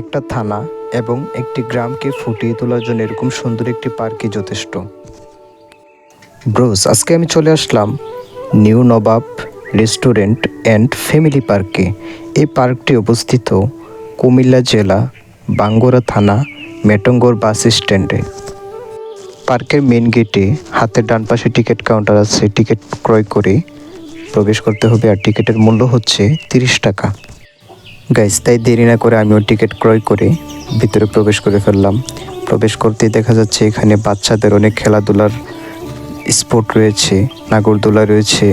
একটা থানা এবং একটি গ্রামকে ফুটিয়ে তোলার জন্য এরকম সুন্দর একটি পার্কই যথেষ্ট। ব্রোস, আজকে আমি চলে আসলাম new Nawab restaurant and family পার্কে। এই পার্কটি অবস্থিত কুমিল্লা জেলা বাঙ্গুরা থানা মেটঙ্গর বাস স্ট্যান্ডে। পার্কের মেন গেটে হাতের ডান পাশে টিকিট কাউন্টার আছে। টিকিট ক্রয় করে প্রবেশ করতে হবে, আর টিকিটের মূল্য হচ্ছে 30 টাকা। গাইস, তাই দেরি না করে আমিও টিকিট ক্রয় করে ভিতরে প্রবেশ করে ফেললাম। প্রবেশ করতেই দেখা যাচ্ছে এখানে বাচ্চাদের অনেক খেলাধুলার স্পোর্ট রয়েছে, নাগরদোলা রয়েছে,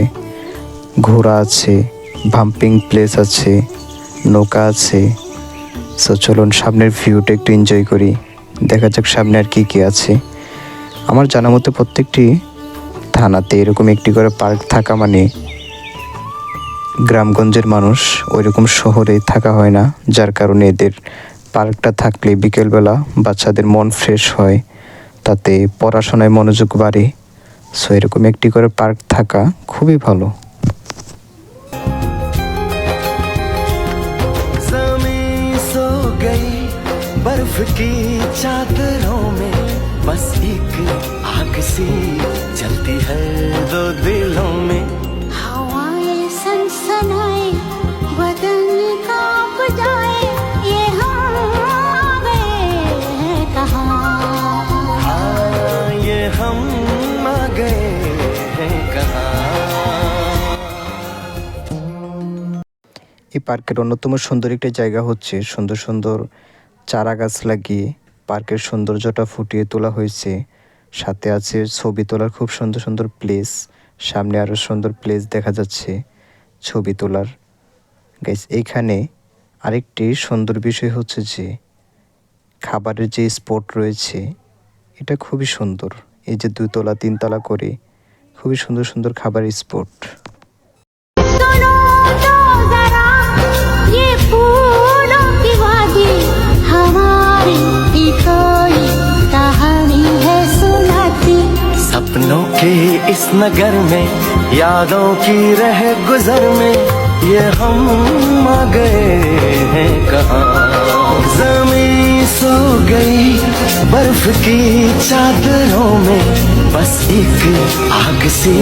ঘোড়া আছে, ভাম্পিং প্লেস আছে, নৌকা আছে। সো চলুন সামনের ভিউটা একটু এনজয় করি, দেখা যাক সামনে আর কি কি আছে। আমার জানা মতে প্রত্যেকটি থানাতে এরকম একটি করে পার্ক থাকা মানে গ্রামগঞ্জের মানুষ ওইরকম শহরে থাকা হয় না, যার কারণে এদের পার্কটা থাকলে বিকেলবেলা বাচ্চাদের মন ফ্রেশ হয়, তাতে পড়াশোনায় মনোযোগ বাড়ে। সো এরকম একটি করে পার্ক থাকা খুবই ভালো। बर्फ की चादरों में बस एक आग सी जलती है दो दिलों में। हवाएं सनसनाए बदन कांप जाए, ये हम आ गए हैं कहाँ। हाँ, ये हम आ गए हैं कहाँ। এই পার্কের অন্যতম সুন্দর একটি জায়গা হচ্ছে সুন্দর সুন্দর চারা গাছ লাগিয়ে পার্কের সৌন্দর্যটা ফুটিয়ে তোলা হয়েছে। সাথে আছে ছবি তোলার খুব সুন্দর সুন্দর প্লেস, সামনে আরও সুন্দর প্লেস দেখা যাচ্ছে ছবি তোলার। গাইস, এইখানে আরেকটি সুন্দর বিষয় হচ্ছে যে খাবারের যে স্পট রয়েছে এটা খুবই সুন্দর। এই যে 2 তলা 3 তলা করে খুবই সুন্দর সুন্দর খাবারের স্পট। सुनो तो जरा ये फूलों की वादी, हमारी की कोई कहानी है सुनाती। सपनों के इस नगर में यादों की रह गुजर में ये हम आ गए हैं कहाँ। ज़मीं सो गई बर्फ की चादरों में बस एक आग सी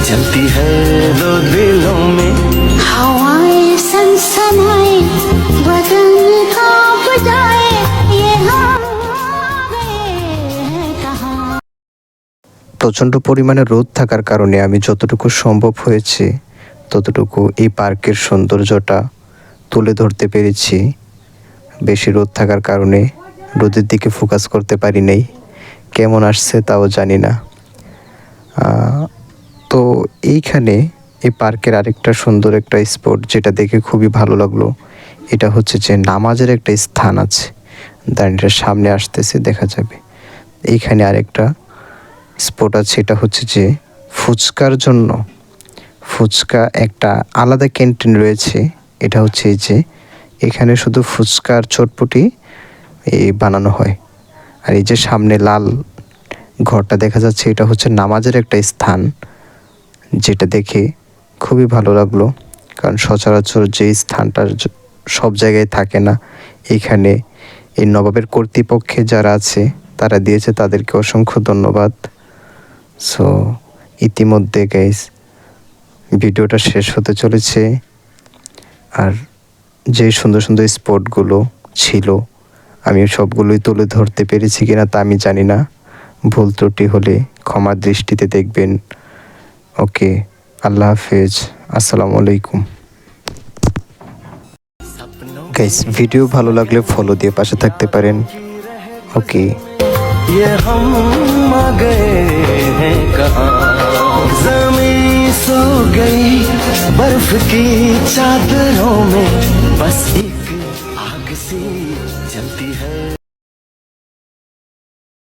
जलती है दो दिलों में। हवाएं सनसनाए बदन कांप जाए, ये हम आ गए हैं कहाँ। প্রচণ্ড পরিমাণে রোদ থাকার কারণে আমি যতটুকু সম্ভব হয়েছে ততটুকু এই পার্কের সৌন্দর্যটা তুলে ধরতে পেরেছি। বেশি রোদ থাকার কারণে রোদের দিকে ফোকাস করতে পারি নাই, কেমন আসছে তাও জানি না। তো এইখানে এই পার্কের আরেকটা সুন্দর একটা স্পট যেটা দেখে খুবই ভালো লাগলো, এটা হচ্ছে যে নামাজের একটা স্থান আছে। দাঁড়িয়ে সামনে আসতেছে, দেখা যাবে এইখানে আরেকটা স্পট আছে। এটা হচ্ছে যে ফুচকার জন্য ফুচকা একটা আলাদা ক্যান্টিন রয়েছে। এটা হচ্ছে এই যে এখানে শুধু ফুচকার চটপটি এই বানানো হয়। আর এই যে সামনে লাল ঘরটা দেখা যাচ্ছে এটা হচ্ছে নামাজের একটা স্থান, যেটা দেখে খুবই ভালো লাগলো। কারণ সচরাচর যে স্থানটা সব জায়গায় থাকে না, এখানে এই নবাবের কর্তৃপক্ষে যারা আছে তারা দিয়েছে, তাদেরকে অসংখ্য ধন্যবাদ। সো ইতিমধ্যে গাইস ভিডিওটা শেষ হতে চলেছে। আর যে সুন্দর সুন্দর স্পটগুলো ছিল আমি সবগুলোই তুলে ধরতে পেরেছি কিনা তা আমি জানি না, ভুল ত্রুটি হলে ক্ষমার দৃষ্টিতে দেখবেন। ওকে, আল্লাহ হাফেজ, আসসালামু আলাইকুম। গাইস, ভিডিও ভালো লাগলে ফলো দিয়ে পাশে থাকতে পারেন। ওকে, ये हम आ गए हैं कहाँ। ज़मीं सो गई बर्फ की चादरों में बस एक आग सी जलती है